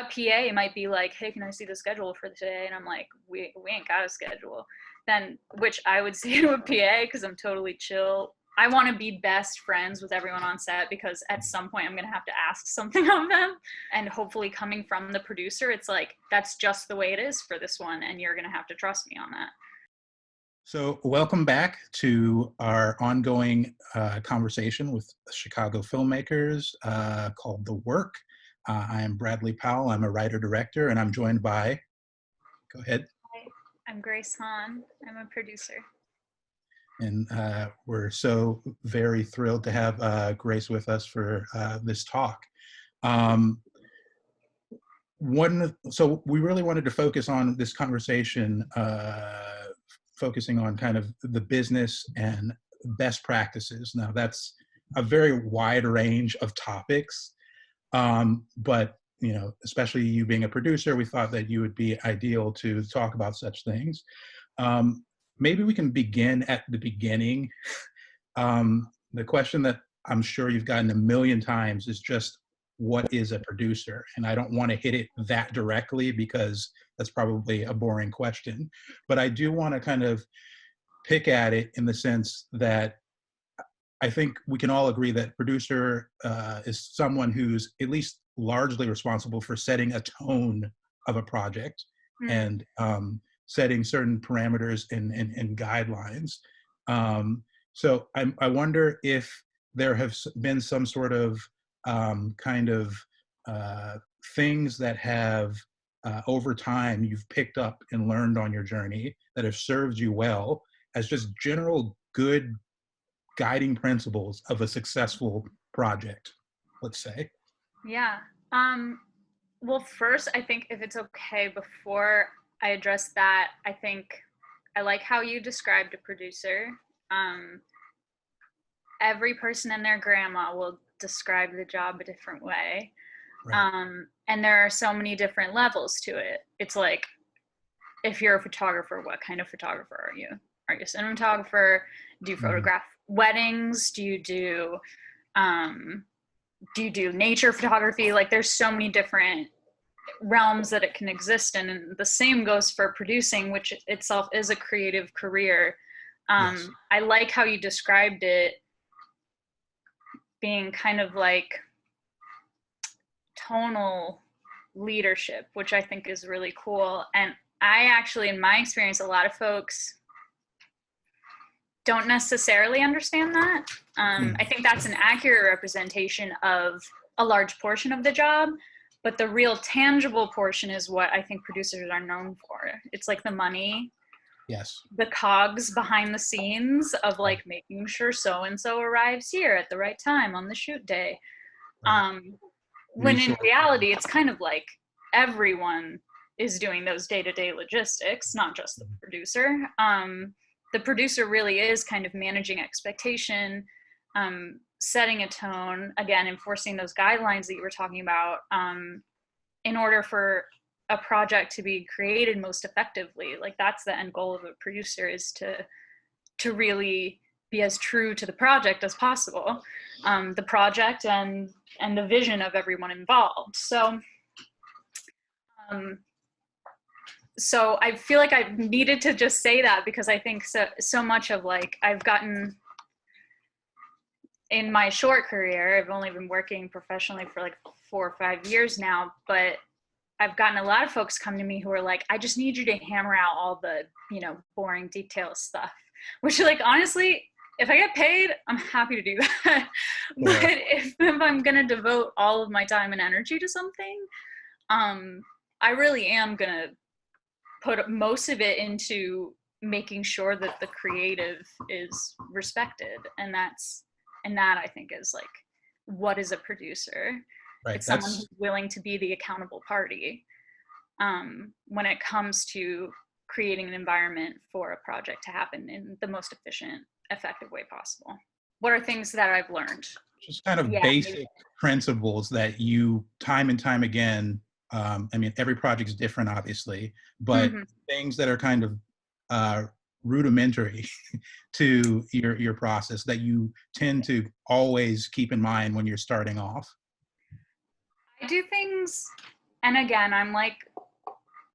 A PA might be like, hey, can I see the schedule for today? And I'm like, we ain't got a schedule. Then, which I would say to a PA, because I'm totally chill. I want to be best friends with everyone on set, because at some point I'm going to have to ask something of them. And hopefully coming from the producer, it's like, that's just the way it is for this one. And you're going to have to trust me on that. So welcome back to our ongoing conversation with Chicago filmmakers called The Work. I am Bradley Powell. I'm a writer-director, and I'm joined by, go ahead. Hi, I'm Grace Hahn. I'm a producer. And we're so very thrilled to have Grace with us for this talk. So we really wanted to focus on this conversation, focusing on kind of the business and best practices. Now, that's a very wide range of topics, but especially you being a producer, we thought that you would be ideal to talk about such things. Maybe we can begin at the beginning. The question that I'm sure you've gotten a million times is just, what is a producer? And I don't want to hit it that directly because that's probably a boring question. But I do want to kind of pick at it in the sense that I think we can all agree that producer is someone who's at least largely responsible for setting a tone of a project and setting certain parameters and guidelines. So I wonder if there have been some sort of things that have over time you've picked up and learned on your journey that have served you well as just general good guiding principles of a successful project, let's say. Yeah. Well, first, I think if it's okay, before I address that, I think I like how you described a producer. Every person and their grandma will describe the job a different way. Right. And there are so many different levels to it. It's like, if you're a photographer, what kind of photographer are you? Are you a cinematographer? Do you photograph weddings? Do you do nature photography? Like, there's so many different realms that it can exist in. And the same goes for producing, which itself is a creative career. Yes. I like how you described it being kind of like tonal leadership, which I think is really cool. And I actually, in my experience, a lot of folks don't necessarily understand that. I think that's an accurate representation of a large portion of the job, but the real tangible portion is what I think producers are known for. It's like the money, yes, the cogs behind the scenes of like making sure so-and-so arrives here at the right time on the shoot day. Right. When in reality, it's kind of like everyone is doing those day-to-day logistics, not just the producer. The producer really is kind of managing expectation, setting a tone, again, enforcing those guidelines that you were talking about, in order for a project to be created most effectively. Like, that's the end goal of a producer, is to really be as true to the project as possible, the project and the vision of everyone involved. So I feel like I needed to just say that, because I think so much of, like, I've gotten, in my short career, I've only been working professionally for like 4 or 5 years now, but I've gotten a lot of folks come to me who are like, I just need you to hammer out all the, boring detail stuff, which, like, honestly, if I get paid, I'm happy to do that. Yeah. But if I'm going to devote all of my time and energy to something, I really am going to put most of it into making sure that the creative is respected. And that I think is like, what is a producer? Right. It's someone who's willing to be the accountable party when it comes to creating an environment for a project to happen in the most efficient, effective way possible. What are things that I've learned? Just kind of basic principles that you, time and time again, I mean, every project's different, obviously, but things that are kind of rudimentary to your process that you tend to always keep in mind when you're starting off. I do things, And again, I'm like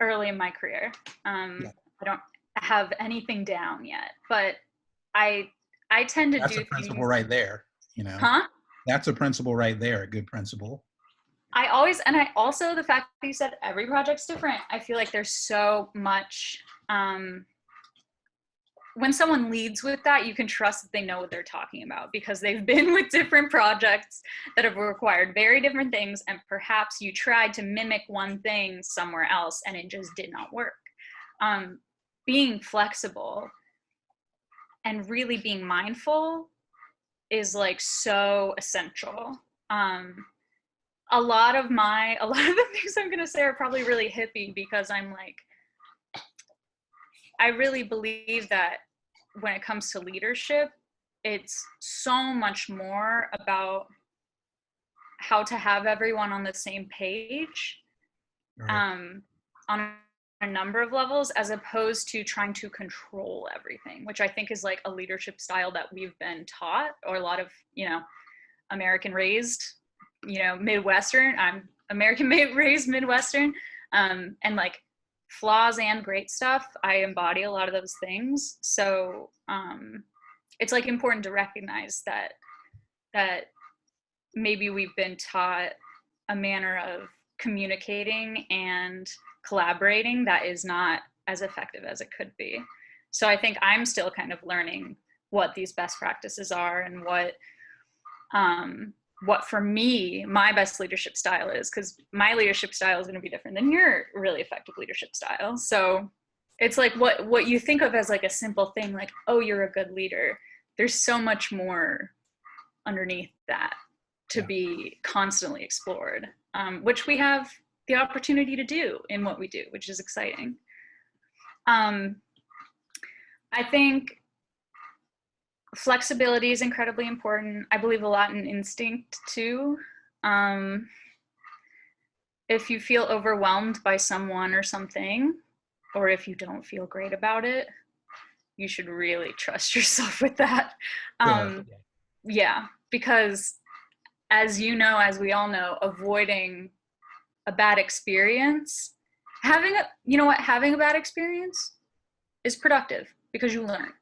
early in my career. Yeah. I don't have anything down yet, but I tend to That's do a principle things. right there, you know. Huh? That's a principle right there, a good principle. I also, the fact that you said every project's different, I feel like there's so much, when someone leads with that, you can trust that they know what they're talking about because they've been with different projects that have required very different things, and perhaps you tried to mimic one thing somewhere else and it just did not work. Being flexible and really being mindful is like so essential. A lot of the things I'm gonna say are probably really hippie because I'm like, I really believe that when it comes to leadership, it's so much more about how to have everyone on the same page, Right. on a number of levels, as opposed to trying to control everything, which I think is like a leadership style that we've been taught, or a lot of, American raised, Midwestern. I'm American raised Midwestern, and like flaws and great stuff. I embody a lot of those things. So it's like important to recognize that maybe we've been taught a manner of communicating and collaborating that is not as effective as it could be. So I think I'm still kind of learning what these best practices are and what for me my best leadership style is, because my leadership style is going to be different than your really effective leadership style. So it's like what you think of as like a simple thing, like, oh, you're a good leader, there's so much more underneath that to be constantly explored, which we have the opportunity to do in what we do, which is exciting. I think flexibility is incredibly important. I believe a lot in instinct too. If you feel overwhelmed by someone or something, or if you don't feel great about it, you should really trust yourself with that. Yeah, because as we all know, avoiding a bad experience, having a bad experience is productive because you learn.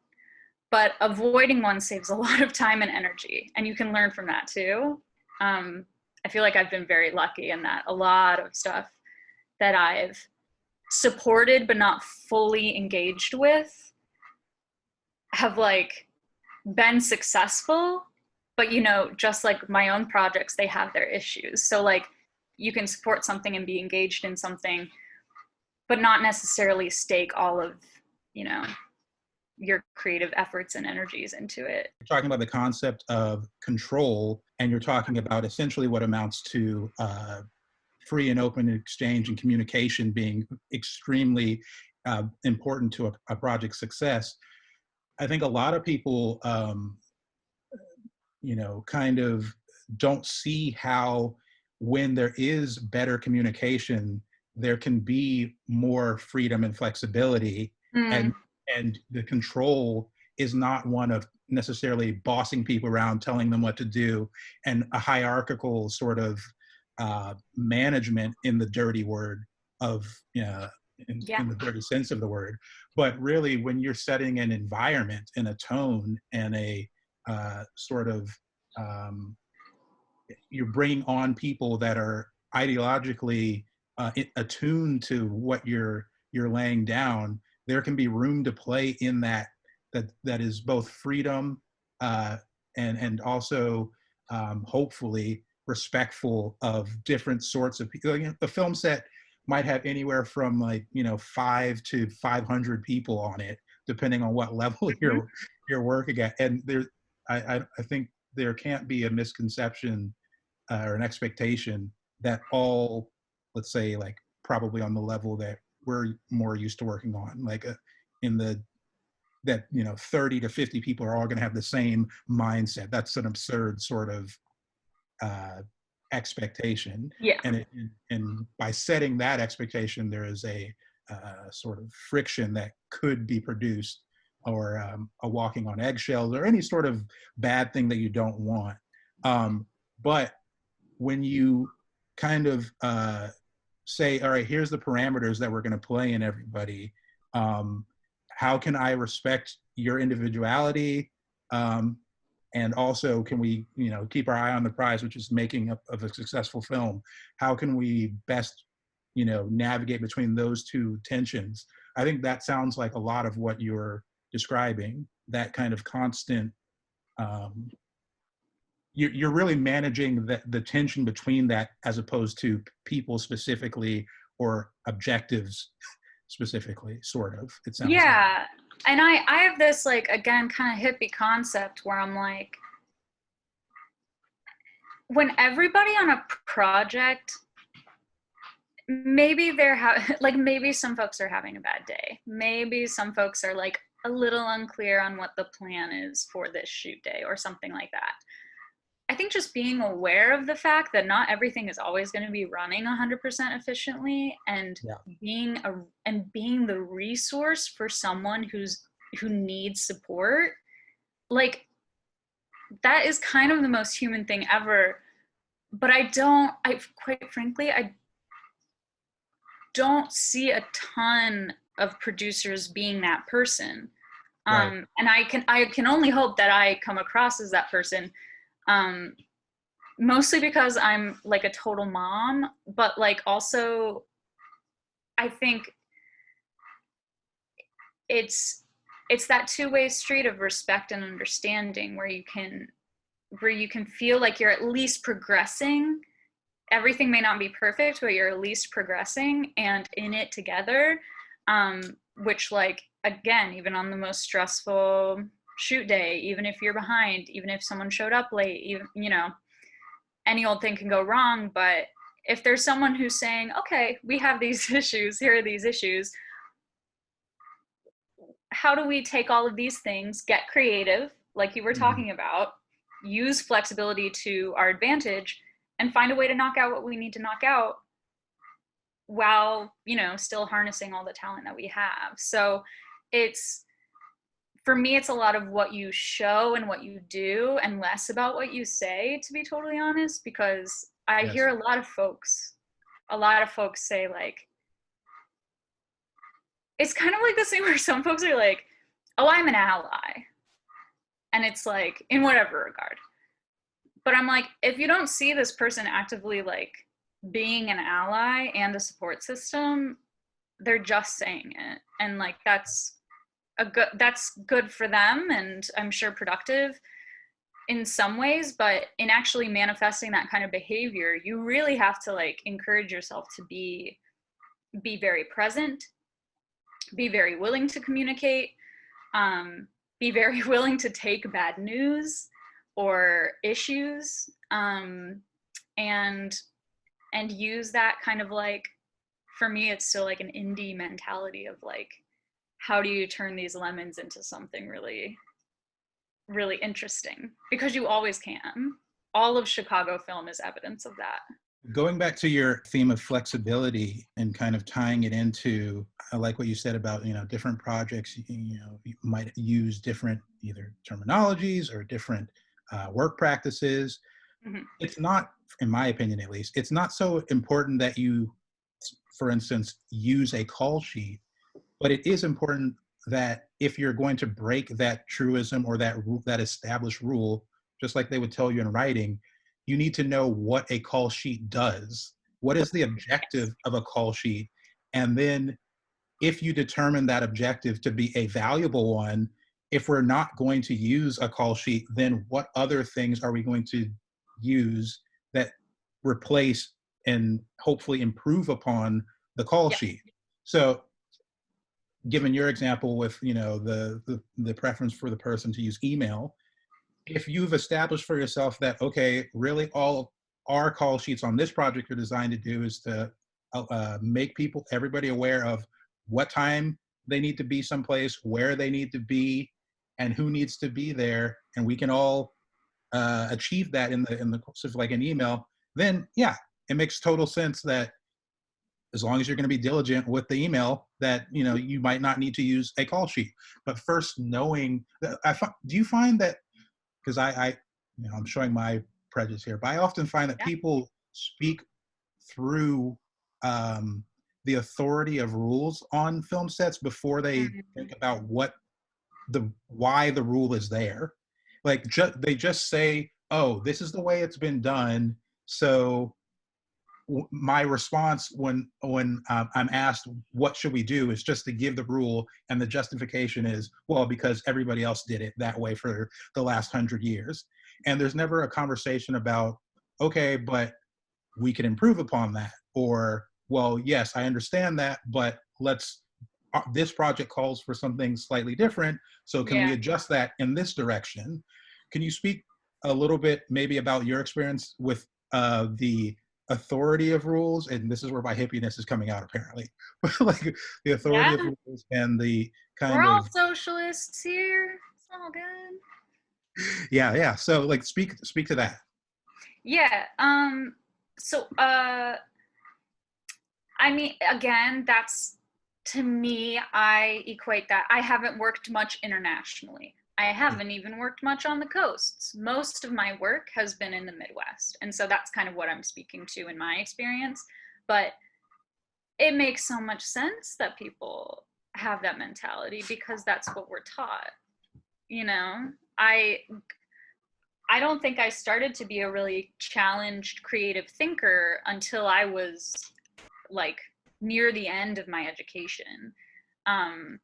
But avoiding one saves a lot of time and energy, and you can learn from that too. I feel like I've been very lucky in that a lot of stuff that I've supported but not fully engaged with have like been successful, but just like my own projects, they have their issues. So like you can support something and be engaged in something, but not necessarily stake all of, your creative efforts and energies into it. You're talking about the concept of control, and you're talking about essentially what amounts to free and open exchange and communication being extremely important to a project's success. I think a lot of people, kind of don't see how when there is better communication, there can be more freedom and flexibility, and the control is not one of necessarily bossing people around, telling them what to do, and a hierarchical sort of management in the dirty word of, in the dirty sense of the word. But really, when you're setting an environment and a tone and a sort of, you're bringing on people that are ideologically attuned to what you're laying down, there can be room to play in that is both freedom and also hopefully respectful of different sorts of people. The film set might have anywhere from 5 to 500 people on it, depending on what level you're working at. And I think there can't be a misconception or an expectation that all, let's say, like probably on the level that we're more used to working on, like that 30 to 50 people are all going to have the same mindset. That's an absurd sort of expectation. Yeah. And by setting that expectation, there is a sort of friction that could be produced, or a walking on eggshells, or any sort of bad thing that you don't want. But when you kind of say, all right, here's the parameters that we're going to play in, everybody. How can I respect your individuality? And also, can we, keep our eye on the prize, which is making of a successful film? How can we best, navigate between those two tensions? I think that sounds like a lot of what you're describing, that kind of constant, you're really managing the tension between that, as opposed to people specifically or objectives specifically, sort of, it sounds like. Yeah. And I have this, like, again, kind of hippie concept where I'm like, when everybody on a project, maybe maybe some folks are having a bad day. Maybe some folks are like a little unclear on what the plan is for this shoot day or something like that. I think just being aware of the fact that not everything is always going to be running 100% efficiently, and being the resource for someone who needs support, like, that is kind of the most human thing ever. But I quite frankly, I don't see a ton of producers being that person. Right. And I can only hope that I come across as that person. Mostly because I'm like a total mom, but like also I think it's that two-way street of respect and understanding where you can feel like you're at least progressing. Everything may not be perfect, but you're at least progressing and in it together. Which, like, again, even on the most stressful shoot day, even if you're behind, even if someone showed up late, even, any old thing can go wrong. But if there's someone who's saying, okay, we have these issues, here are these issues, how do we take all of these things, get creative, like you were talking about, use flexibility to our advantage, and find a way to knock out what we need to knock out while, still harnessing all the talent that we have. So for me, it's a lot of what you show and what you do, and less about what you say, to be totally honest, because I hear a lot of folks say, like, it's kind of like this thing where some folks are like, oh, I'm an ally. And it's like, in whatever regard. But I'm like, if you don't see this person actively, like, being an ally and a support system, they're just saying it. And, like, that's good for them, and I'm sure productive in some ways, but in actually manifesting that kind of behavior, you really have to, like, encourage yourself to be very present, be very willing to communicate, be very willing to take bad news or issues, and use that kind of, like, for me, it's still like an indie mentality of, like, how do you turn these lemons into something really, really interesting? Because you always can. All of Chicago film is evidence of that. Going back to your theme of flexibility and kind of tying it into, I like what you said about, different projects, you might use different either terminologies or different work practices. It's not, in my opinion at least, it's not so important that you, for instance, use a call sheet, but it is important that if you're going to break that truism or that established rule, just like they would tell you in writing, you need to know what a call sheet does. What is the objective of a call sheet? And then if you determine that objective to be a valuable one, if we're not going to use a call sheet, then what other things are we going to use that replace and hopefully improve upon the call sheet? So given your example with, the preference for the person to use email, if you've established for yourself that, okay, really all our call sheets on this project are designed to do is to make everybody aware of what time they need to be someplace, where they need to be, and who needs to be there, and we can all achieve that in the course of, like, an email, then it makes total sense that as long as you're going to be diligent with the email, that you might not need to use a call sheet. But first, knowing that, do you find that, because I'm showing my prejudice here, but I often find that people speak through the authority of rules on film sets before they Mhm. think about why the rule is there. Like they just say, oh, this is the way it's been done. So my response when I'm asked what should we do is just to give the rule, and the justification is, well, because everybody else did it that way for the last 100 years. And there's never a conversation about, okay, but we can improve upon that, or, well, yes, I understand that, but this project calls for something slightly different, so can we Yeah. adjust that in this direction? Can you speak a little bit maybe about your experience with the authority of rules? And this is where my hippiness is coming out, apparently. Like the authority of Yeah. rules and the We're kind all of, socialists here. It's all good. yeah. So like speak to that. Yeah. So I mean, again, that's, to me, I equate that. I haven't worked much internationally. I haven't even worked much on the coasts. Most of my work has been in the Midwest. And so that's kind of what I'm speaking to in my experience. But it makes so much sense that people have that mentality because that's what we're taught. You know, I don't think I started to be a really challenged creative thinker until I was like near the end of my education, um,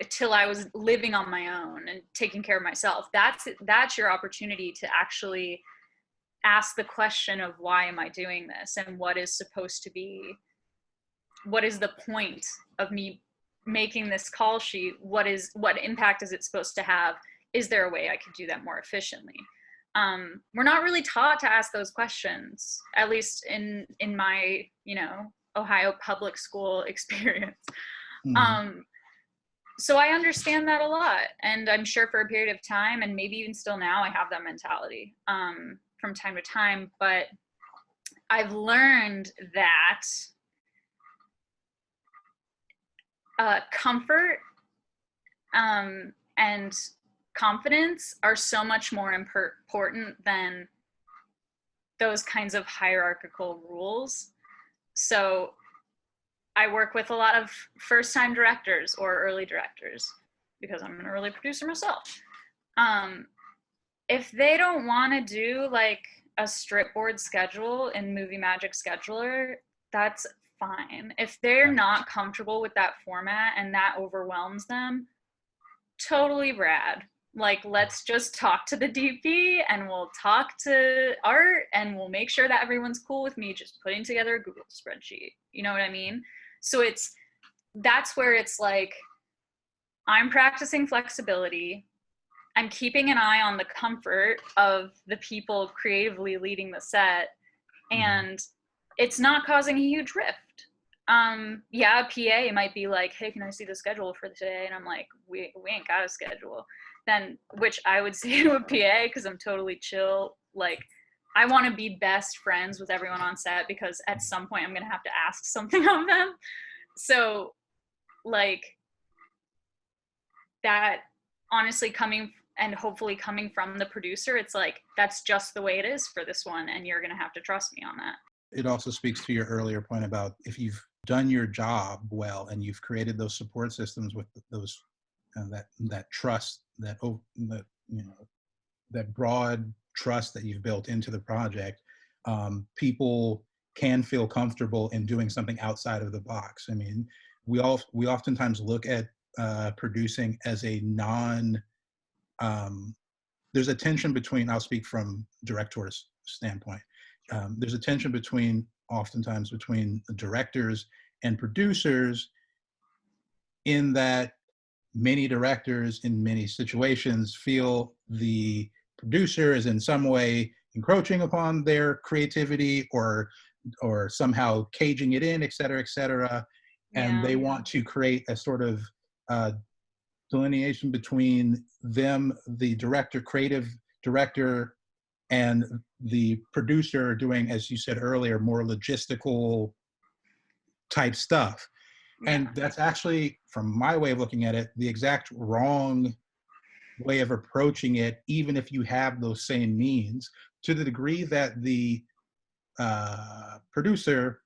till I was living on my own and taking care of myself. That's your opportunity to actually ask the question of why am I doing this, and what is supposed to be, what is the point of me making this call sheet? What impact is it supposed to have? Is there a way I could do that more efficiently? We're not really taught to ask those questions, at least in my, Ohio public school experience. Mhm. Um, so I understand that a lot, and I'm sure for a period of time, and maybe even still now, I have that mentality from time to time. But I've learned that comfort and confidence are so much more important than those kinds of hierarchical rules. So I work with a lot of first-time directors or early directors because I'm an early producer myself. If they don't want to do like a stripboard schedule in Movie Magic Scheduler, that's fine. If they're not comfortable with that format and that overwhelms them, totally rad. Like, let's just talk to the DP and we'll talk to Art and we'll make sure that everyone's cool with me just putting together a Google spreadsheet. You know what I mean? So that's where it's like, I'm practicing flexibility. I'm keeping an eye on the comfort of the people creatively leading the set, Mhm. and it's not causing a huge rift. Yeah, a PA might be like, hey, can I see the schedule for today? And I'm like, we ain't got a schedule. Then, which I would say to a PA, because I'm totally chill. Like, I want to be best friends with everyone on set because at some point I'm going to have to ask something of them. So, like, that honestly coming and hopefully coming from the producer, it's like, that's just the way it is for this one. And you're going to have to trust me on that. It also speaks to your earlier point about if you've done your job well and you've created those support systems with those that trust, that that broad trust that you've built into the project, people can feel comfortable in doing something outside of the box. I mean, we oftentimes look at producing as a non. There's a tension between. I'll speak from director's standpoint. There's a tension oftentimes between the directors and producers, in that many directors in many situations feel the producer is in some way encroaching upon their creativity, or somehow caging it in, et cetera, et cetera. And Yeah. they want to create a sort of uh, delineation between them, the creative director, and the producer doing, as you said earlier, more logistical type stuff. Yeah. And that's actually, from my way of looking at it, the exact wrong way of approaching it, even if you have those same means, to the degree that the producer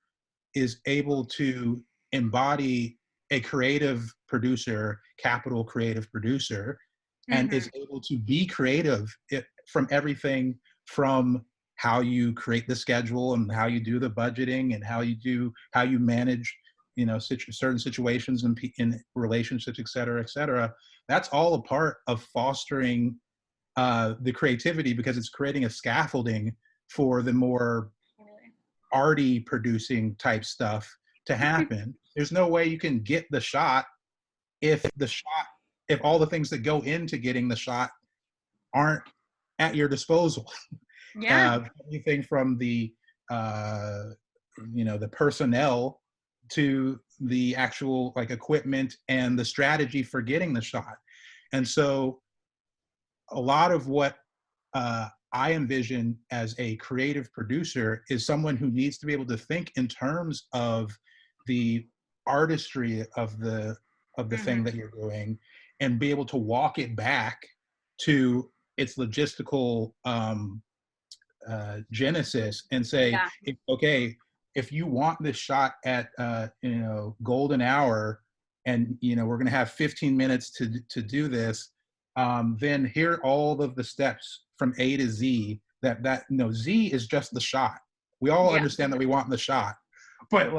is able to embody a creative producer, capital creative producer, and is able to be creative from everything from how you create the schedule and how you do the budgeting and how you manage, you know, certain situations in relationships, et cetera, et cetera. That's all a part of fostering the creativity, because it's creating a scaffolding for the more arty producing type stuff to happen. There's no way you can get the shot if all the things that go into getting the shot aren't at your disposal. Yeah. Anything from the the personnel to the actual like equipment and the strategy for getting the shot. And so a lot of what I envision as a creative producer is someone who needs to be able to think in terms of the artistry of the thing that you're doing, and be able to walk it back to its logistical genesis and say, okay, if you want this shot at golden hour, and we're going to have 15 minutes to do this, then here are all of the steps from A to Z. Z is just the shot. We all understand that we want the shot, but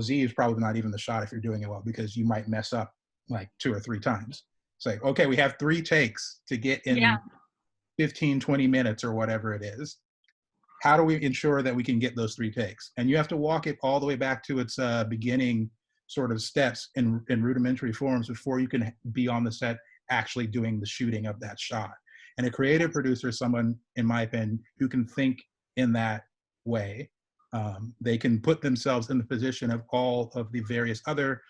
Z is probably not even the shot if you're doing it well, because you might mess up like 2 or 3 times. It's like, okay, we have 3 takes to get in 15, 20 minutes or whatever it is. How do we ensure that we can get those 3 takes? And you have to walk it all the way back to its beginning sort of steps in rudimentary forms before you can be on the set actually doing the shooting of that shot. And a creative producer is someone, in my opinion, who can think in that way. They can put themselves in the position of all of the various other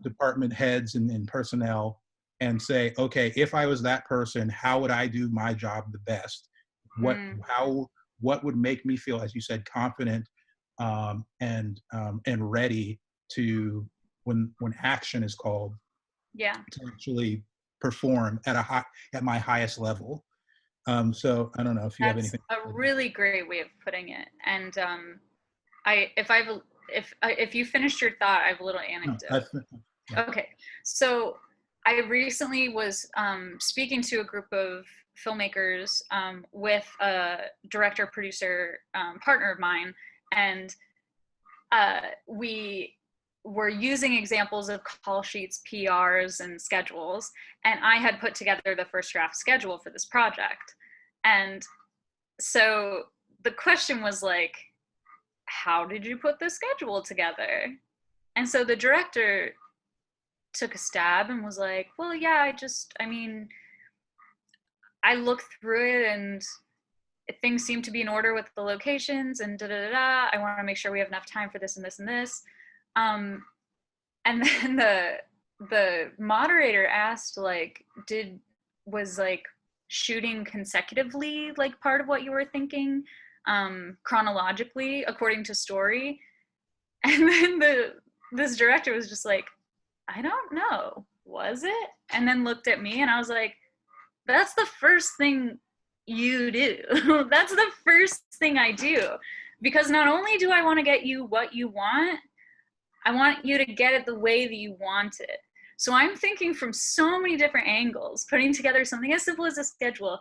department heads and personnel and say, okay, if I was that person, how would I do my job the best? What would make me feel, as you said, confident and ready to, when action is called, to actually perform at my highest level. So I don't know if you have anything. That's a really great way of putting it. And if you finished your thought, I have a little anecdote. Okay, so I recently was speaking to a group of filmmakers with a director producer partner of mine, and we were using examples of call sheets, PRs, and schedules, and I had put together the first draft schedule for this project. And so the question was like, how did you put the schedule together? And so the director took a stab and was like, well, yeah, I looked through it and things seem to be in order with the locations and I want to make sure we have enough time for this and this and this. And then the moderator asked, was shooting consecutively part of what you were thinking, chronologically according to story? And then this director was just like, I don't know, was it? And then looked at me and I was like, that's the first thing you do. That's the first thing I do, because not only do I want to get you what you want, I want you to get it the way that you want it. So I'm thinking from so many different angles, putting together something as simple as a schedule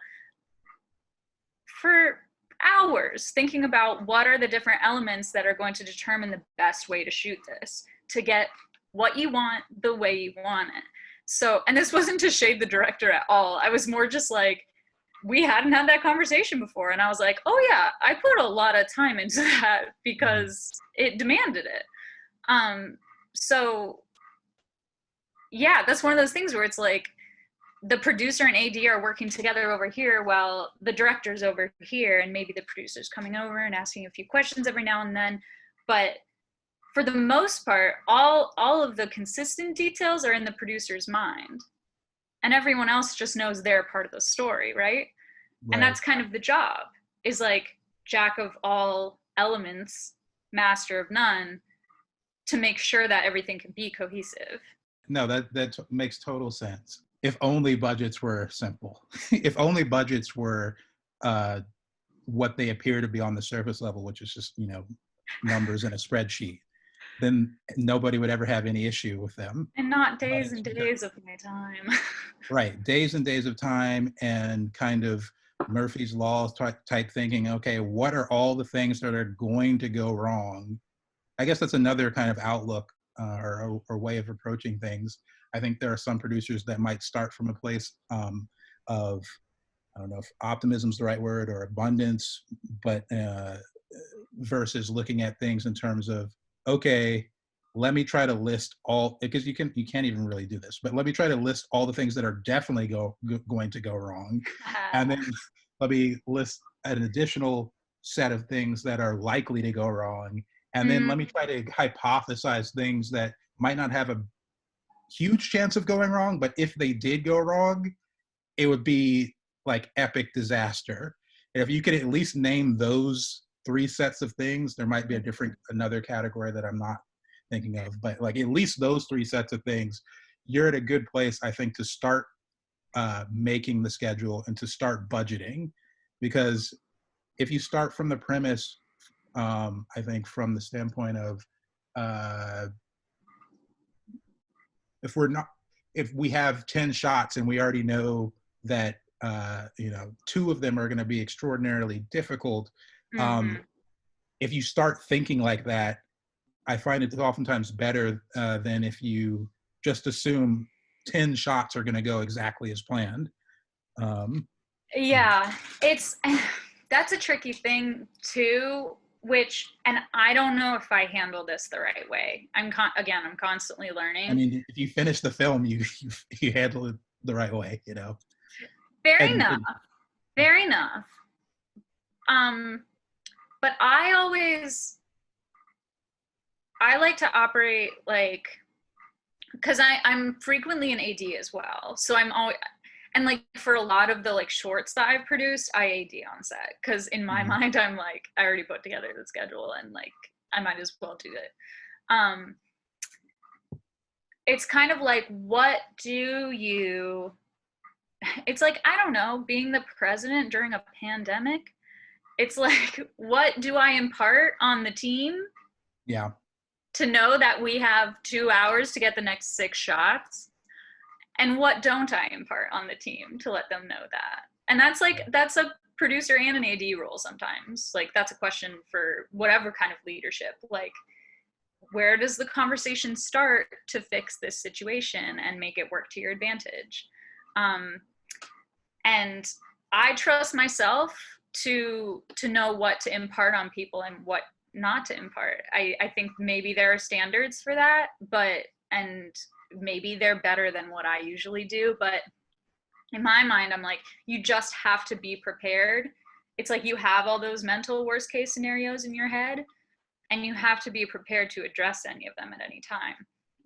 for hours, thinking about what are the different elements that are going to determine the best way to shoot this, to get what you want the way you want it. So, and this wasn't to shade the director at all. I was more just like, we hadn't had that conversation before. And I was like, oh yeah, I put a lot of time into that because it demanded it. So yeah, that's one of those things where it's like the producer and AD are working together over here while the director's over here, and maybe the producer's coming over and asking a few questions every now and then. But for the most part, all of the consistent details are in the producer's mind, and everyone else just knows their part of the story, right? And that's kind of the job, is like jack of all elements, master of none, to make sure that everything can be cohesive. No, that makes total sense. If only budgets were simple. If only budgets were what they appear to be on the surface level, which is just, numbers in a spreadsheet, then nobody would ever have any issue with them. And not But days it's and because, days of my time. right, days and days of time and kind of Murphy's Law type thinking, okay, what are all the things that are going to go wrong? I guess that's another kind of outlook or way of approaching things. I think there are some producers that might start from a place of, I don't know if optimism is the right word or abundance, but versus looking at things in terms of, okay, let me try to list all, because you can't even really do this, but let me try to list all the things that are definitely going to go wrong, and then let me list an additional set of things that are likely to go wrong, and then let me try to hypothesize things that might not have a huge chance of going wrong, but if they did go wrong, it would be like epic disaster. And if you could at least name those three sets of things, there might be another category that I'm not thinking of, but like at least those three sets of things, you're at a good place, I think, to start making the schedule and to start budgeting. Because if you start from the premise, I think from the standpoint of if we have 10 shots and we already know that two of them are going to be extraordinarily difficult, if you start thinking like that, I find it oftentimes better than if you just assume 10 shots are going to go exactly as planned. Yeah, that's a tricky thing too, and I don't know if I handle this the right way. I'm constantly learning. I mean, if you finish the film, you handle it the right way, Fair enough. But I like to operate like, because I'm frequently an AD as well. So I'm always, and like for a lot of the like shorts that I've produced, I AD on set. Because in my mind, I'm like, I already put together the schedule and like, I might as well do it. It's kind of like, it's like, I don't know, being the president during a pandemic. It's like, what do I impart on the team? Yeah. To know that we have 2 hours to get the next 6 shots, and what don't I impart on the team to let them know that? And that's a producer and an AD role sometimes. Like, that's a question for whatever kind of leadership. Like, where does the conversation start to fix this situation and make it work to your advantage? And I trust myself to know what to impart on people and what not to impart. I think maybe there are standards for that, and maybe they're better than what I usually do, but in my mind, I'm like, you just have to be prepared. It's like you have all those mental worst case scenarios in your head, and you have to be prepared to address any of them at any time.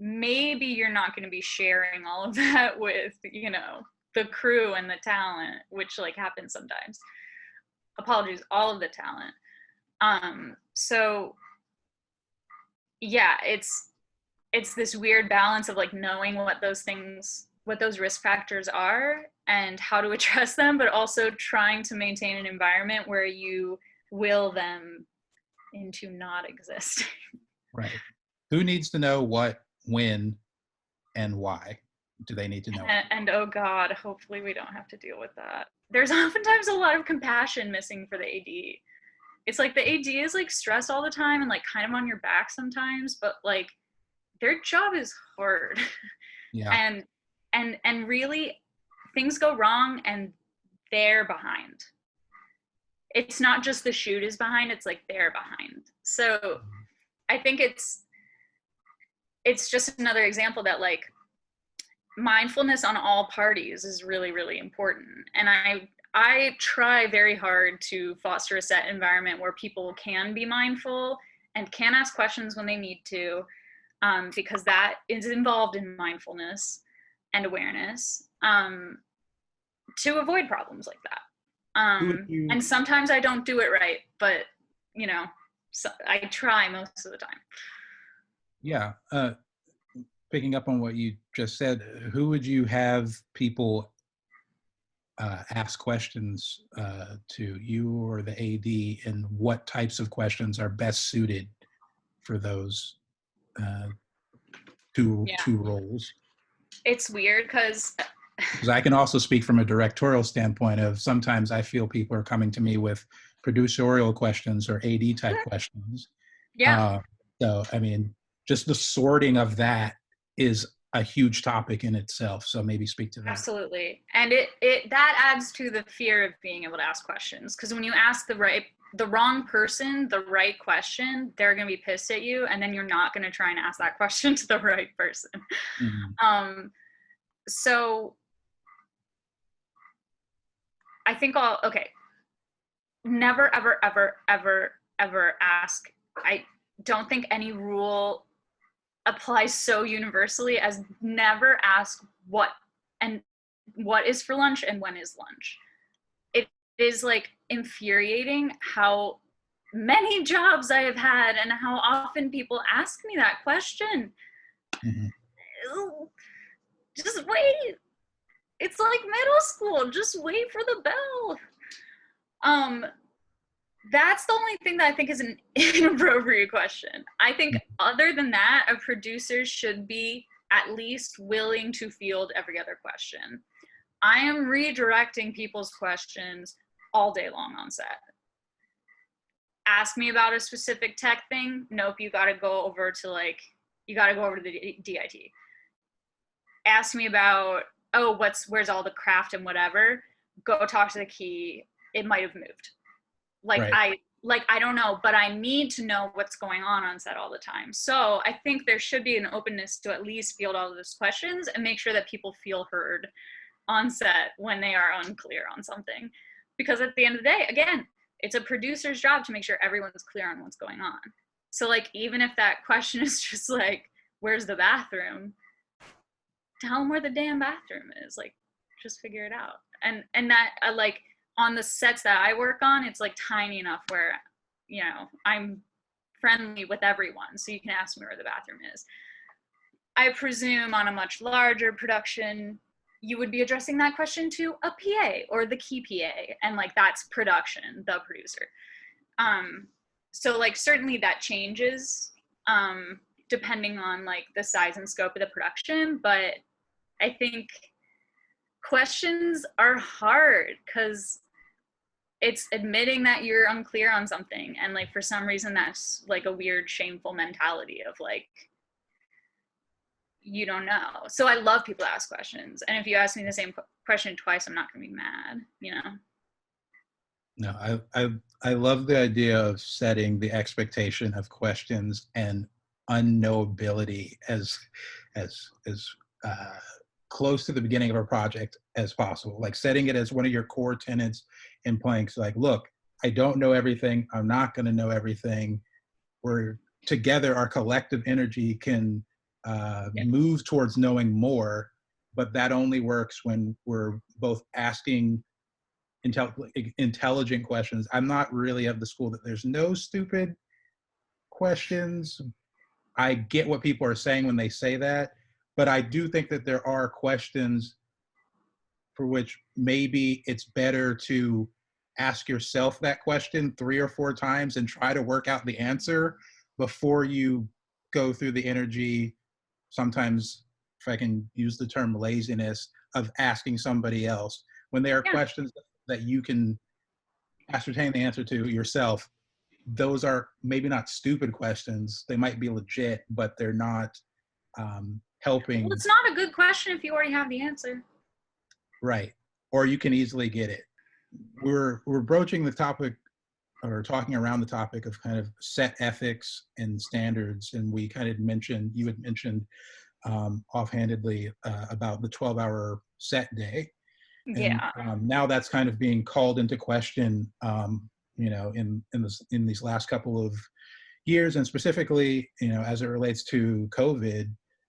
Maybe you're not going to be sharing all of that with, the crew and the talent, which like happens sometimes. Apologies, all of the talent. So yeah, it's this weird balance of like knowing what those risk factors are and how to address them, but also trying to maintain an environment where you will them into not existing. Right. Who needs to know what, when, and why? Do they need to know? And oh God, hopefully we don't have to deal with that. There's oftentimes a lot of compassion missing for the AD. It's like the AD is like stressed all the time and like kind of on your back sometimes, but like their job is hard. Yeah. And really things go wrong and they're behind. It's not just the shoot is behind, it's like they're behind. So I think it's just another example that like mindfulness on all parties is really, really important. And I try very hard to foster a set environment where people can be mindful and can ask questions when they need to, because that is involved in mindfulness and awareness, to avoid problems like that. And sometimes I don't do it right, but so I try most of the time. Yeah. Picking up on what you just said, who would you have people ask questions to you or the AD, and what types of questions are best suited for those two roles? It's weird because I can also speak from a directorial standpoint of sometimes I feel people are coming to me with producerial questions or AD type questions. yeah. So, I mean, just the sorting of that is a huge topic in itself. So maybe speak to that. Absolutely. And it that adds to the fear of being able to ask questions. Because when you ask the wrong person the right question, they're going to be pissed at you, and then you're not going to try and ask that question to the right person. Mm-hmm. So I think never, ever, ever, ever, ever ask. I don't think any rule applies so universally as never ask what is for lunch and when is lunch. It is like infuriating how many jobs I have had and how often people ask me that question. Mm-hmm. Just wait. It's like middle school. Just wait for the bell. That's the only thing that I think is an inappropriate question. I think other than that, a producer should be at least willing to field every other question. I am redirecting people's questions all day long on set. Ask me about a specific tech thing. Nope, you got to go over to the DIT. Ask me about, where's all the craft and whatever. Go talk to the key. It might have moved. I don't know, but I need to know what's going on set all the time. So I think there should be an openness to at least field all of those questions and make sure that people feel heard on set when they are unclear on something. Because at the end of the day, again, it's a producer's job to make sure everyone's clear on what's going on. So even if that question is just where's the bathroom? Tell them where the damn bathroom is. Just figure it out. And that on the sets that I work on, it's tiny enough where, I'm friendly with everyone. So you can ask me where the bathroom is. I presume on a much larger production, you would be addressing that question to a PA or the key PA. And that's production, the producer. So certainly that changes depending on the size and scope of the production. But I think questions are hard because it's admitting that you're unclear on something, and for some reason that's a weird shameful mentality of you don't know. So I love people to ask questions, and if you ask me the same question twice, I'm not gonna be mad, No, I love the idea of setting the expectation of questions and unknowability as close to the beginning of a project as possible, setting it as one of your core tenets in planks. Look, I don't know everything. I'm not going to know everything. We're together, our collective energy can move towards knowing more, but that only works when we're both asking intelligent questions. I'm not really of the school that there's no stupid questions. I get what people are saying when they say that, but I do think that there are questions for which maybe it's better to ask yourself that question 3 or 4 times and try to work out the answer before you go through the energy, sometimes, if I can use the term laziness, of asking somebody else. When there are questions that you can ascertain the answer to yourself, those are maybe not stupid questions. They might be legit, but they're not helping. Well, it's not a good question if you already have the answer. Right. Or you can easily get it. We're broaching the topic, or talking around the topic of kind of set ethics and standards. And we kind of mentioned, you had mentioned offhandedly about the 12-hour set day. And now that's kind of being called into question, in these last couple of years, and specifically, as it relates to COVID.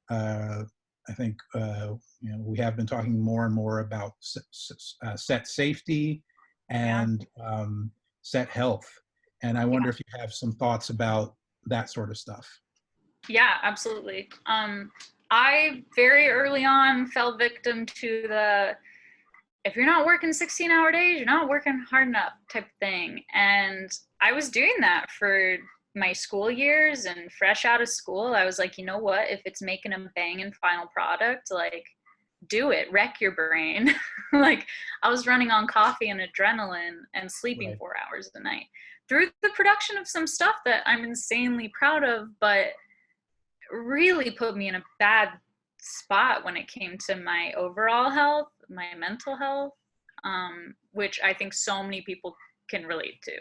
I think we have been talking more and more about set safety and set health, and I wonder if you have some thoughts about that sort of stuff. Yeah, absolutely. I very early on fell victim to the if you're not working 16-hour days, you're not working hard enough type of thing. And I was doing that for my school years, and fresh out of school, I was like, you know what, if it's making a banging final product, like, do it, wreck your brain. Like, I was running on coffee and adrenaline and sleeping Right. 4 hours a night through the production of some stuff that I'm insanely proud of, but really put me in a bad spot when it came to my overall health, my mental health, which I think so many people can relate to.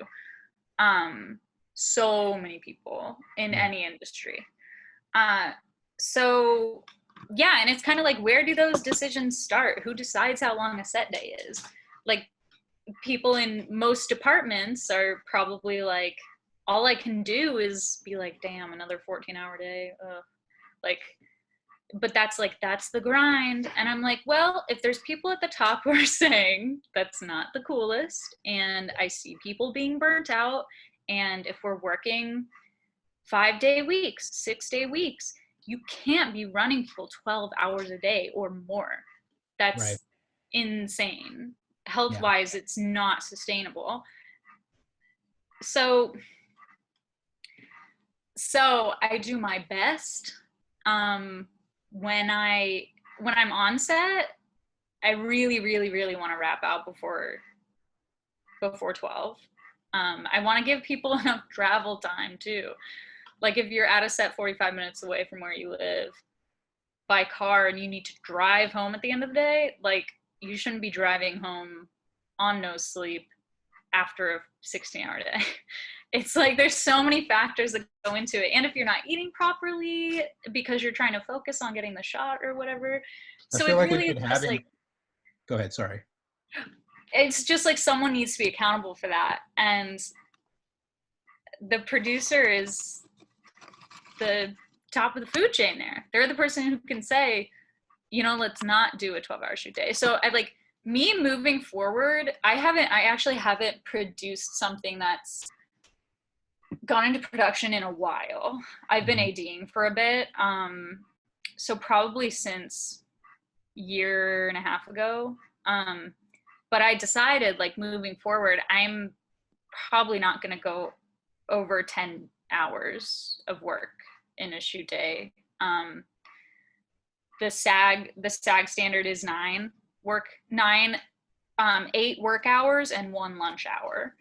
So many people in any industry. So yeah, and it's kind of like, where do those decisions start? Who decides how long a set day is? Like, people in most departments are probably like, all I can do is be like, damn, another 14-hour day. Like, but that's the grind. And I'm like, well, if there's people at the top who are saying that's not the coolest, and I see people being burnt out, and if we're working 5-day weeks, 6-day weeks, you can't be running people 12 hours a day or more. Right. That's insane. Yeah. Health-wise, it's not sustainable. So I do my best. When I'm on set, I really, really, really want to wrap out before 12. I want to give people enough travel time too. Like, if you're at a set 45 minutes away from where you live by car and you need to drive home at the end of the day, like, you shouldn't be driving home on no sleep after a 16-hour day. It's like, there's so many factors that go into it. And if you're not eating properly because you're trying to focus on getting the shot or whatever. I So feel it like really is just like, go ahead, sorry. it's just like, someone needs to be accountable for that. And the producer is the top of the food chain there. They're the person who can say, you know, let's not do a 12-hour shoot day. So I like, me moving forward, I actually haven't produced something that's gone into production in a while. I've been ADing for a bit. So probably since year and a half ago. But I decided, like, moving forward, I'm probably not going to go over 10 hours of work in a shoot day. The SAG standard is 8 work hours and 1 lunch hour.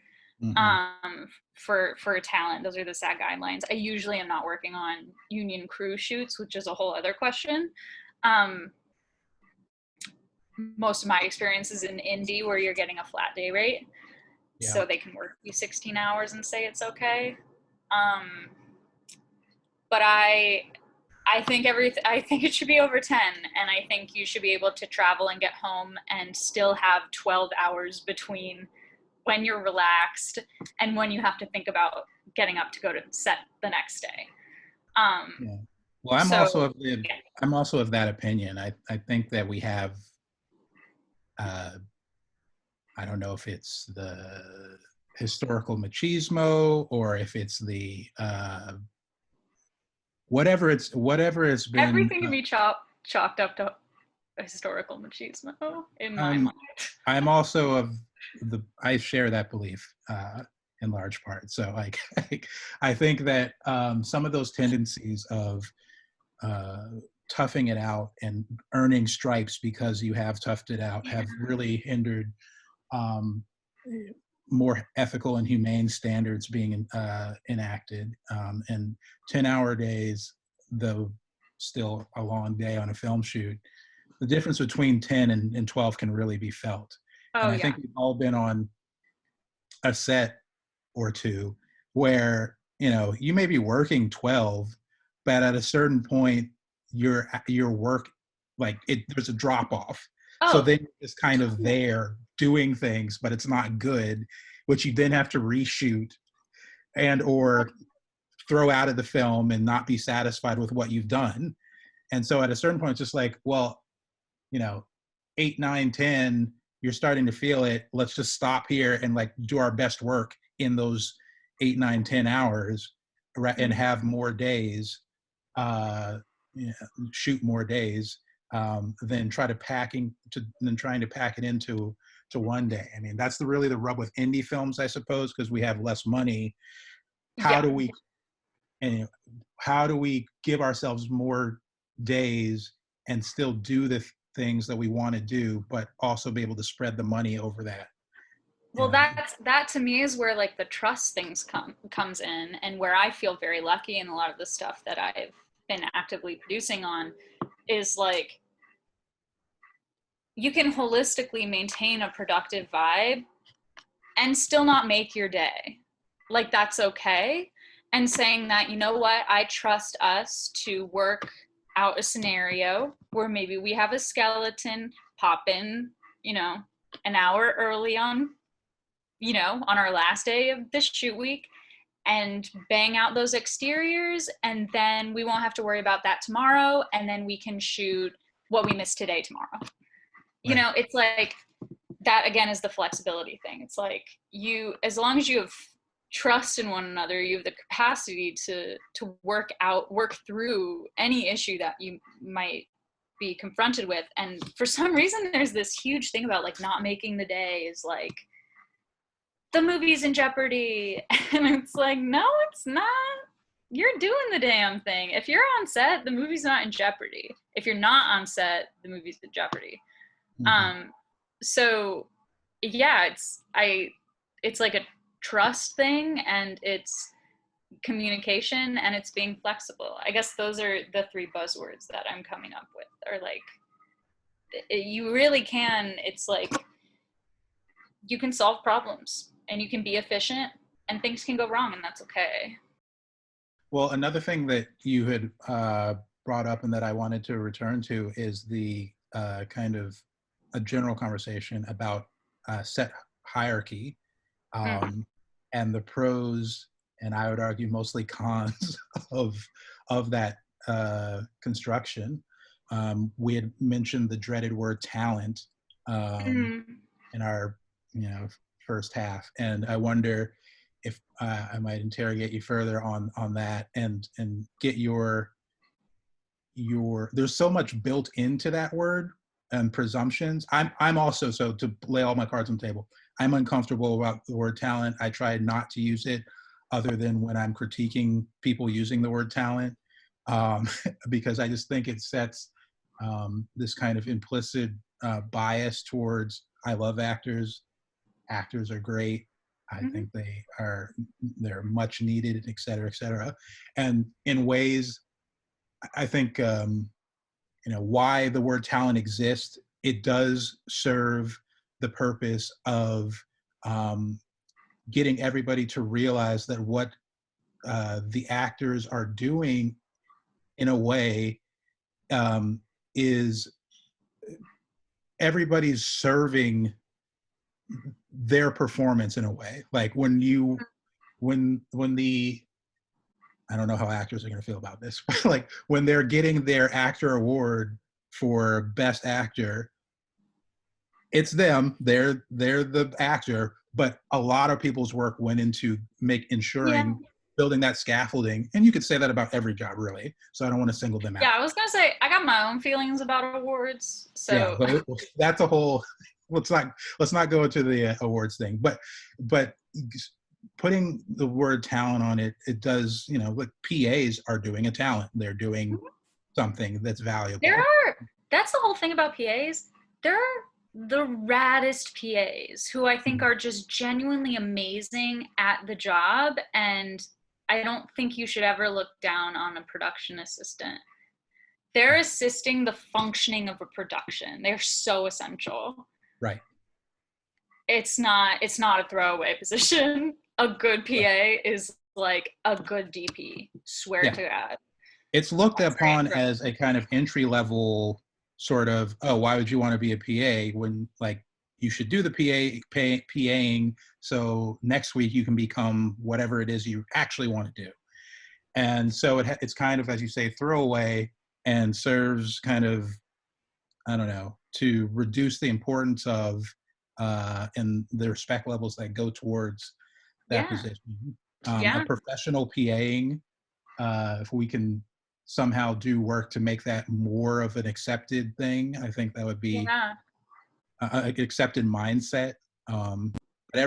For a talent, those are the SAG guidelines. I usually am not working on union crew shoots, which is a whole other question. Most of my experience is in indie, where you're getting a flat day rate, so they can work you 16 hours and say it's okay. But I think it should be over 10, and I think you should be able to travel and get home and still have 12 hours between when you're relaxed and when you have to think about getting up to go to set the next day. Well, I'm also of that opinion. I think that we have, I don't know if it's the historical machismo or if it's the whatever it's been. Everything can be chalked up to historical machismo in my mind. I'm also I share that belief in large part. So like, I think that some of those tendencies of toughing it out and earning stripes because you have toughed it out have really hindered more ethical and humane standards being enacted. And 10-hour days, though still a long day on a film shoot, the difference between 10 and 12 can really be felt. And I think we've all been on a set or two where, you know, you may be working 12, but at a certain point, your work, like, there's a drop off. So then you're just kind of there doing things, but it's not good, which you then have to reshoot and or throw out of the film and not be satisfied with what you've done. And so at a certain point, it's just like, well, you know, 8, 9, 10, you're starting to feel it. Let's just stop here and like do our best work in those 8, 9, 10 hours and have more days, shoot more days. than trying to pack it into one day. I mean, that's really the rub with indie films, I suppose, because we have less money. How Yeah. do we and how do we give ourselves more days and still do the things that we want to do, but also be able to spread the money over that? You Well, know, that to me is where like the trust things comes in, and where I feel very lucky in a lot of the stuff that I've been actively producing on is like you can holistically maintain a productive vibe and still not make your day. Like that's okay. And saying that, you know what, I trust us to work out a scenario where maybe we have a skeleton pop in, an hour early on our last day of the shoot week and bang out those exteriors, and then we won't have to worry about that tomorrow, and then we can shoot what we missed today tomorrow. right. It's like that again is the flexibility thing. It's like as long as you have trust in one another, you have the capacity to work through any issue that you might be confronted with. And for some reason there's this huge thing about like not making the day is like the movie's in jeopardy. And it's like, no, it's not. You're doing the damn thing. If you're on set, the movie's not in jeopardy. If you're not on set, the movie's in jeopardy. Mm-hmm. So yeah, it's like a trust thing, and it's communication, and it's being flexible. I guess those are the three buzzwords that I'm coming up with, are like, you really can, it's like, you can solve problems and you can be efficient, and things can go wrong, and that's okay. Well, another thing that you had brought up and that I wanted to return to is the kind of a general conversation about set hierarchy, and the pros, and I would argue mostly cons of that construction. We had mentioned the dreaded word talent in our first half, and I wonder if I might interrogate you further on that, and get your there's so much built into that word and presumptions. I'm also, so to lay all my cards on the table, I'm uncomfortable about the word talent. I try not to use it other than when I'm critiquing people using the word talent, because I just think it sets this kind of implicit bias towards, I love actors are great, I think they're much needed, et cetera, et cetera. And in ways, I think, why the word talent exists, it does serve the purpose of getting everybody to realize that what the actors are doing, in a way, is everybody's serving their performance in a way. Like when the, I don't know how actors are going to feel about this, but like when they're getting their actor award for best actor, it's them, they're the actor, but a lot of people's work went into ensuring building that scaffolding. And you could say that about every job, really, so I don't want to single them out. Yeah, I was gonna say, I got my own feelings about awards, so yeah, but that's a whole, let's not go into the awards thing, but putting the word talent on it, it does, like PAs are doing a talent, they're doing something that's valuable. That's the whole thing about PAs. There are the raddest PAs who I think are just genuinely amazing at the job, and I don't think you should ever look down on a production assistant. They're assisting the functioning of a production. They're so essential. Right. It's not a throwaway position. A good PA is like a good DP. Swear to God. It's looked upon as a kind of entry level sort of, oh, why would you want to be a PA, when like you should do the PAing so next week you can become whatever it is you actually want to do. And so it's kind of, as you say, throwaway, and serves kind of, I don't know, to reduce the importance of and the respect levels that go towards that position. A professional PAing, if we can somehow do work to make that more of an accepted thing. I think that would be Yeah. an accepted mindset. But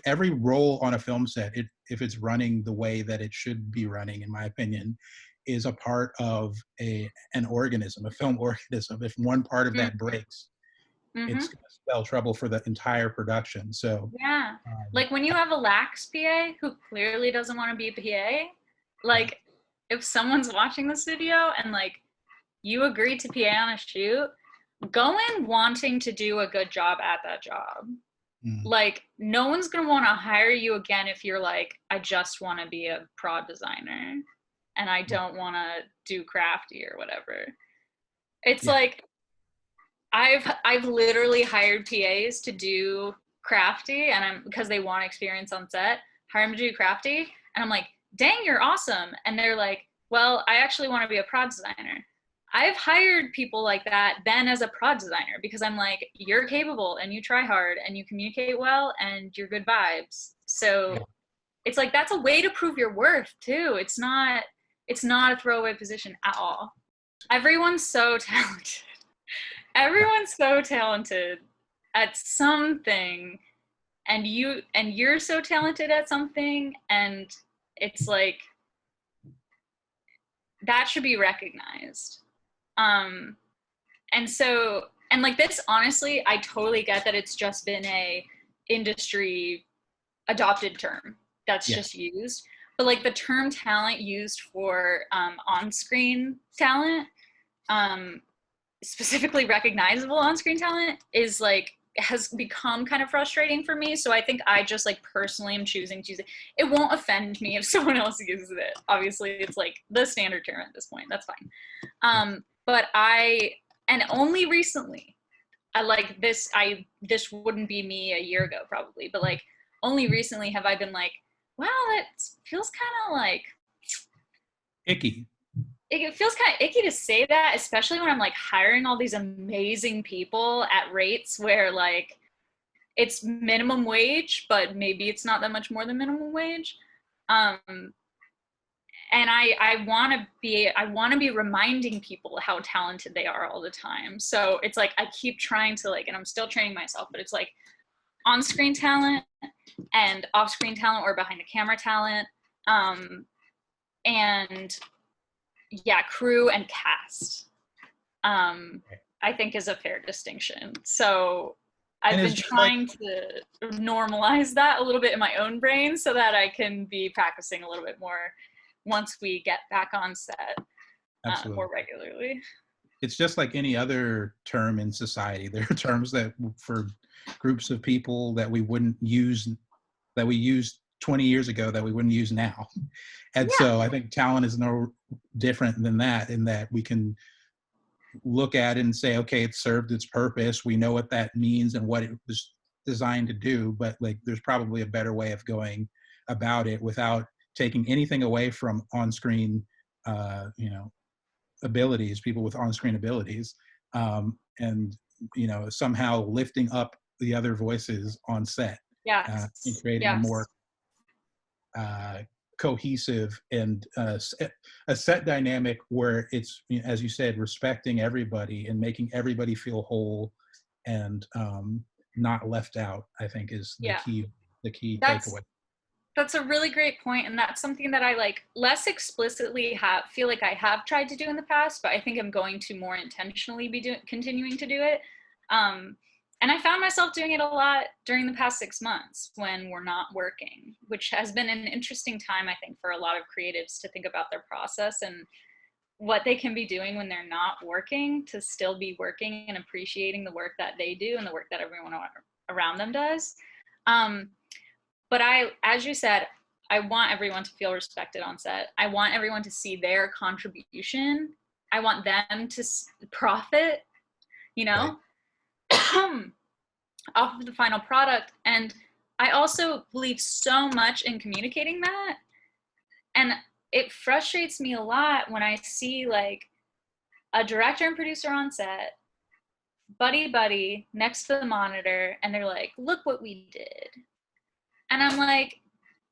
every role on a film set, if it's running the way that it should be running, in my opinion, is a part of an organism, a film organism. If one part of that breaks, Mm-hmm. it's going to spell trouble for the entire production. So Yeah. Like when you have a lax PA who clearly doesn't want to be a PA, like if someone's watching this video and like you agreed to PA on a shoot, go in wanting to do a good job at that job. Like no one's going to want to hire you again if you're like, I just want to be a prod designer and I don't want to do crafty or whatever. It's like I've literally hired PAs to do crafty, and because they want experience on set, hire them to do crafty, and I'm like, dang, you're awesome. And they're like, well, I actually want to be a prod designer. I've hired people like that then as a prod designer because I'm like, you're capable and you try hard and you communicate well and you're good vibes. So it's like that's a way to prove your worth too. It's not a throwaway position at all. Everyone's so talented. Everyone's so talented at something, and you're so talented at something, and it's like that should be recognized. And like this, honestly, I totally get that it's just been a industry adopted term that's just used, but like the term talent used for on-screen talent, specifically recognizable on-screen talent, is like has become kind of frustrating for me. So I think I just like personally am choosing to use it. It won't offend me if someone else uses it. Obviously, it's like the standard term at this point. That's fine. But and only recently, this wouldn't be me a year ago probably, but like only recently have I been like, wow, it feels kind of like icky. It feels kind of icky to say that, especially when I'm like hiring all these amazing people at rates where like it's minimum wage, but maybe it's not that much more than minimum wage. And I want to be reminding people how talented they are all the time. So it's like I keep trying to like, and I'm still training myself, but it's like on-screen talent and off-screen talent or behind the camera talent, and crew and cast, I think is a fair distinction. So I've been trying to normalize that a little bit in my own brain so that I can be practicing a little bit more once we get back on set more regularly. It's just like any other term in society. There are terms that for groups of people that we wouldn't use, that we used 20 years ago that we wouldn't use now. And so I think talent is no different than that, in that we can look at it and say, okay, it served its purpose. We know what that means and what it was designed to do, but like there's probably a better way of going about it without taking anything away from on-screen, abilities, people with on-screen abilities, and, somehow lifting up the other voices on set. And creating a more cohesive and a set dynamic where it's, as you said, respecting everybody and making everybody feel whole and not left out, I think is the key takeaway. That's a really great point, and that's something that I like less explicitly feel like I have tried to do in the past, but I think I'm going to more intentionally be continuing to do it. And I found myself doing it a lot during the past 6 months when we're not working, which has been an interesting time, I think, for a lot of creatives to think about their process and what they can be doing when they're not working to still be working and appreciating the work that they do and the work that everyone around them does. But as you said, I want everyone to feel respected on set. I want everyone to see their contribution. I want them to profit, Right. off of the final product. And I also believe so much in communicating that. And it frustrates me a lot when I see like a director and producer on set, buddy next to the monitor, and they're like, look what we did. And I'm like,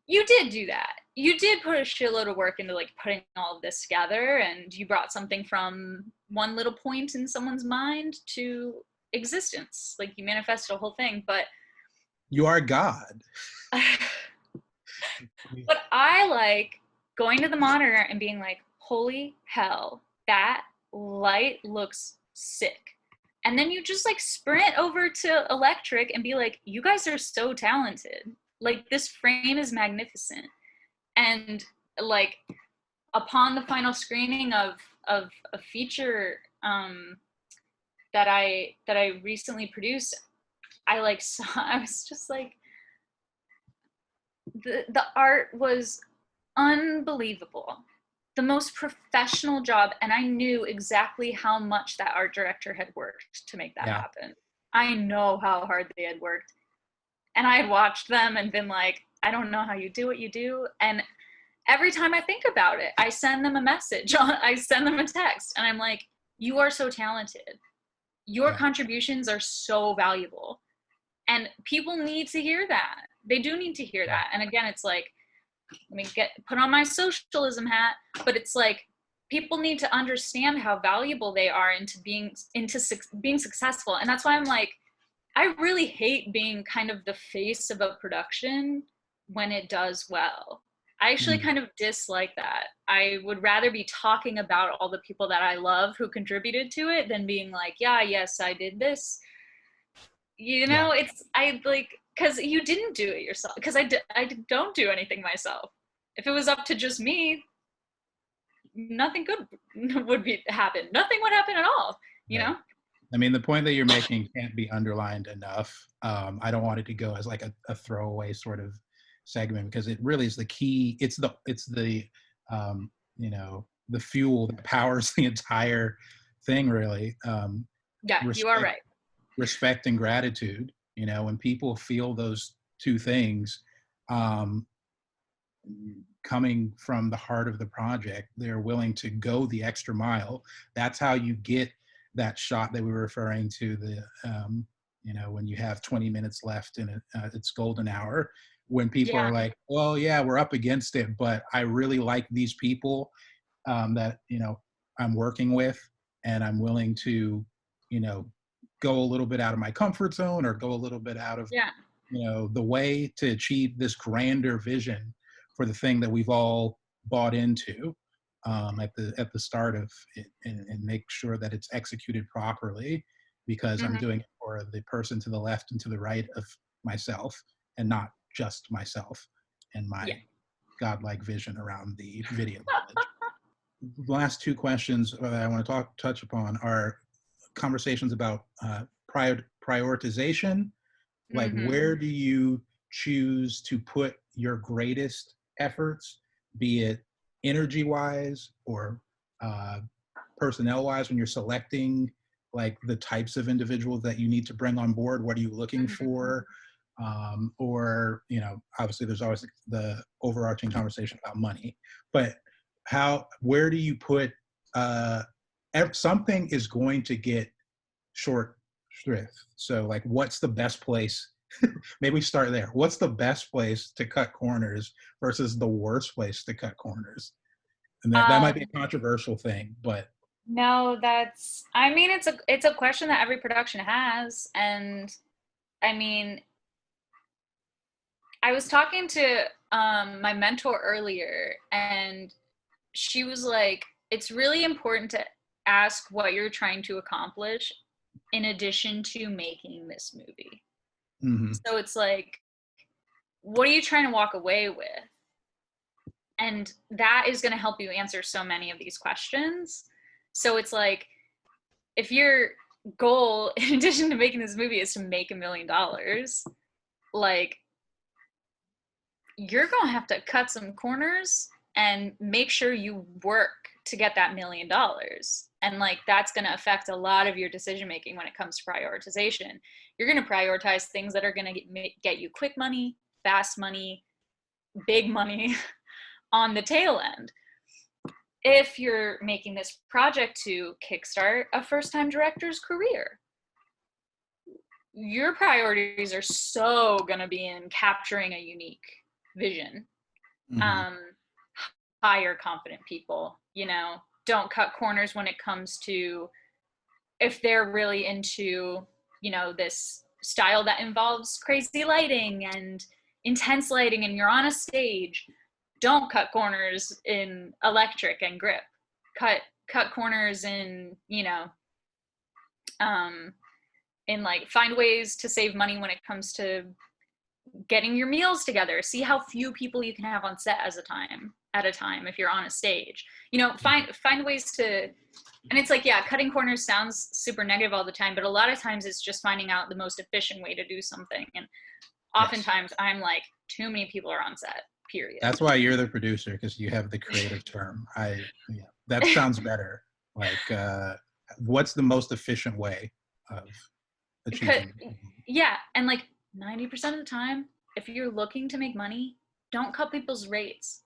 you did do that. you did put a shitload of work into like putting all of this together, and you brought something from one little point in someone's mind to existence. Like you manifested a whole thing, but You are God. but I like going to the monitor and being like, holy hell, that light looks sick. And then you just like sprint over to electric and be like, you guys are so talented. Like this frame is magnificent. And like upon the final screening of a feature that I recently produced, I like saw, I was just like, the art was unbelievable, the most professional job, and I knew exactly how much that art director had worked to make that happen. I know how hard they had worked, and I had watched them and been like, I don't know how you do what you do. And every time I think about it, I send them a message, I send them a text, and I'm like, you are so talented, your contributions are so valuable, and people need to hear that. They do need to hear that. And again, it's like, let me put on my socialism hat, but it's like people need to understand how valuable they are into being successful. And that's why I'm like, I really hate being kind of the face of a production when it does well. I actually kind of dislike that. I would rather be talking about all the people that I love who contributed to it than being like, yeah, yes, I did this. You know, it's, I like, because you didn't do it yourself, because I don't do anything myself. If it was up to just me, nothing good would happen. Nothing would happen at all, you know? I mean, the point that you're making can't be underlined enough. I don't want it to go as like a throwaway sort of segment, because it really is the key. It's the you know, the fuel that powers the entire thing, really. You are right. Respect and gratitude. You know, when people feel those two things coming from the heart of the project, they're willing to go the extra mile. That's how you get that shot that we were referring to, the you know, when you have 20 minutes left in its golden hour, when people are like, well, yeah, we're up against it, but I really like these people that, you know, I'm working with, and I'm willing to, you know, go a little bit out of my comfort zone, or go a little bit out of, you know, the way to achieve this grander vision for the thing that we've all bought into at the start of it, and make sure that it's executed properly, because I'm doing it for the person to the left and to the right of myself, and not just myself and my godlike vision around the video. The last two questions that I want to touch upon are conversations about prioritization. Like, where do you choose to put your greatest efforts, be it energy wise or personnel wise, when you're selecting like the types of individuals that you need to bring on board? What are you looking for? Or, you know, obviously there's always the overarching conversation about money, but where do you put something is going to get short shrift. So like, what's the best place? Maybe we start there. What's the best place to cut corners versus the worst place to cut corners? And that might be a controversial thing, but no, that's, I mean, it's a question that every production has. And I mean, I was talking to my mentor earlier, and she was like, it's really important to ask what you're trying to accomplish in addition to making this movie. So it's like, what are you trying to walk away with? And that is going to help you answer so many of these questions. So it's like, if your goal, in addition to making this movie, is to make $1 million, like, you're going to have to cut some corners and make sure you work to get that $1 million. And like, that's going to affect a lot of your decision making when it comes to prioritization. You're going to prioritize things that are going to get you quick money, fast money, big money on the tail end. If you're making this project to kickstart a first-time director's career, your priorities are so going to be in capturing a unique vision Hmm. um, hire confident people, you know, don't cut corners when it comes to, if they're really into, you know, this style that involves crazy lighting and intense lighting and you're on a stage, don't cut corners in electric and grip. Cut corners in, you know, in like find ways to save money when it comes to getting your meals together. See how few people you can have on set at a time if you're on a stage. You know, find ways to, and it's like, yeah, cutting corners sounds super negative all the time, but a lot of times it's just finding out the most efficient way to do something. And Yes. oftentimes I'm like, too many people are on set, period. That's why you're the producer, because you have the creative term. Yeah, that sounds better. Like, what's the most efficient way of Because, achieving? yeah, and like 90% of the time, if you're looking to make money, don't cut people's rates.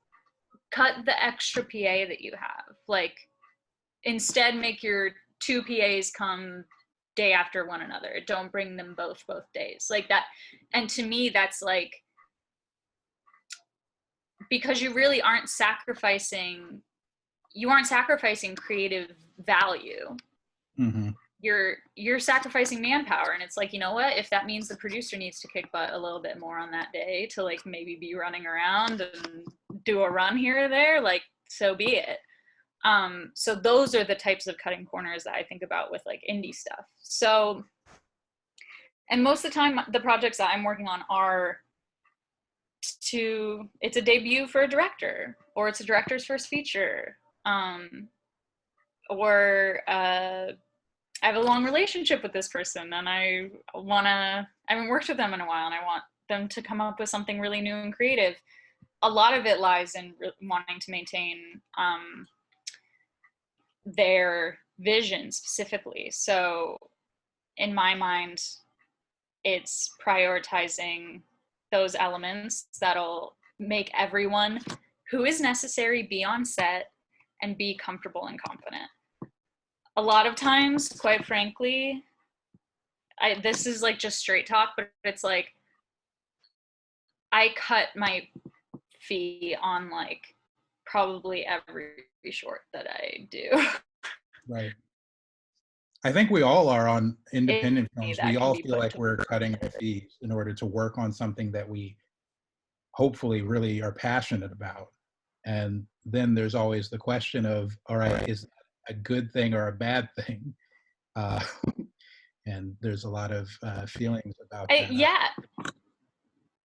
Cut the extra PA that you have. Like, instead make your two PAs come day after one another. Don't bring them both days. Like that. And to me, that's like, because you really aren't sacrificing, creative value. Mm-hmm. You're sacrificing manpower, and it's like, you know what, if that means the producer needs to kick butt a little bit more on that day to like maybe be running around and do a run here or there, like, so be it. So those are the types of cutting corners that I think about with like indie stuff. So, and most of the time the projects that I'm working on are it's a debut for a director, or it's a director's first feature, or I have a long relationship with this person and I haven't worked with them in a while and I want them to come up with something really new and creative. A lot of it lies in wanting to maintain their vision specifically. So in my mind, it's prioritizing those elements that'll make everyone who is necessary be on set and be comfortable and confident. A lot of times, quite frankly, this is like just straight talk, but it's like, I cut my fee on like probably every short that I do. Right. I think we all are on It, independent films. We that can all be feel put like to we're cutting our fees in order to work on something that we hopefully really are passionate about. And then there's always the question of, all right, is that a good thing or a bad thing? Uh, and there's a lot of feelings about that.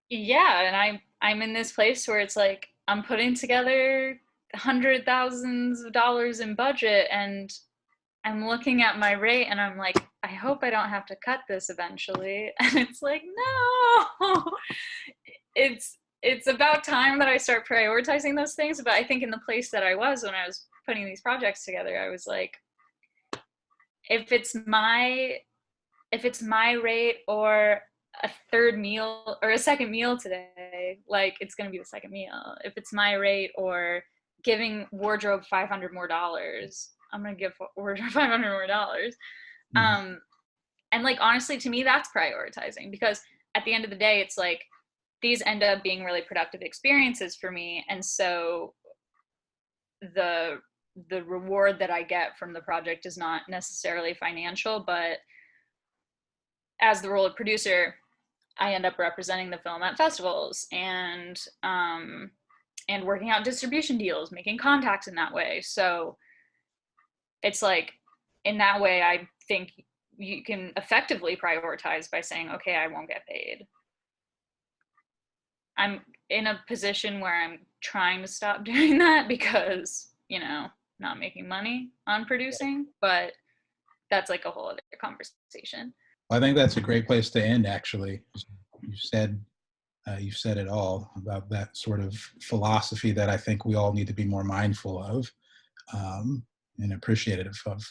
yeah, and I'm in this place where it's like I'm putting together hundred thousands of dollars in budget, and I'm looking at my rate and I'm like, I hope I don't have to cut this eventually. And it's like, no. It's about time that I start prioritizing those things. But I think in the place that I was when I was putting these projects together, I was like, if it's my rate or a third meal or a second meal today, like, it's going to be the second meal. If it's my rate or giving wardrobe $500 more, I'm going to give wardrobe $500 more. Mm-hmm. And like, honestly, to me, that's prioritizing, because at the end of the day, it's like, these end up being really productive experiences for me. And so the reward that I get from the project is not necessarily financial, but as the role of producer, I end up representing the film at festivals and working out distribution deals, making contacts in that way. So it's like, in that way, I think you can effectively prioritize by saying, okay, I won't get paid. I'm in a position where I'm trying to stop doing that because, you know, not making money on producing, but that's like a whole other conversation. I think that's a great place to end, actually. You said it all about that sort of philosophy that I think we all need to be more mindful of, and appreciative of.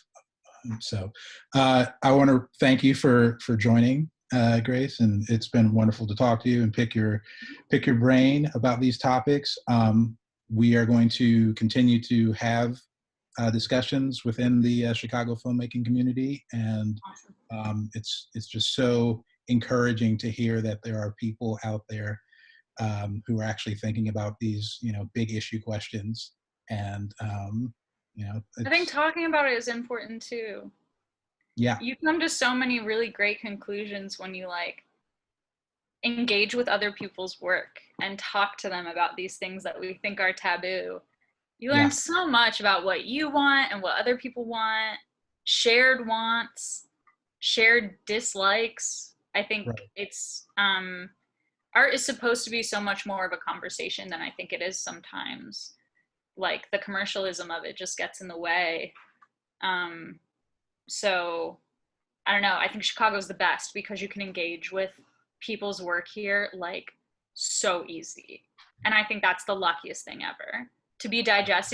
So I want to thank you for joining, Grace, and it's been wonderful to talk to you and pick your brain about these topics. We are going to continue to have discussions within the Chicago filmmaking community, and it's just so encouraging to hear that there are people out there who are actually thinking about these, big issue questions. And, I think talking about it is important too. Yeah. You come to so many really great conclusions when you engage with other people's work and talk to them about these things that we think are taboo. You learn so much about what you want and what other people want, shared wants, shared dislikes. I think it's art is supposed to be so much more of a conversation than I think it is sometimes. Like the commercialism of it just gets in the way. So I don't know. I think Chicago's the best because you can engage with people's work here so easy. And I think that's the luckiest thing ever. To be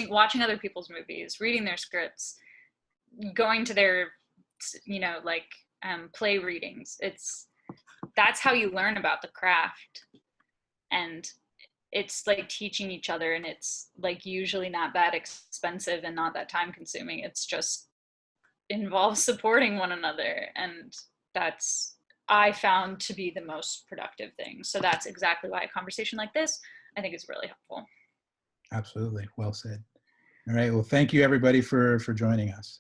watching other people's movies, reading their scripts, going to their, play readings. That's how you learn about the craft. And it's teaching each other, and it's usually not that expensive and not that time consuming. It's just involves supporting one another, and that's I found to be the most productive thing. So that's exactly why a conversation like this I think is really helpful. Absolutely. Well said. All right. Well, thank you everybody for joining us.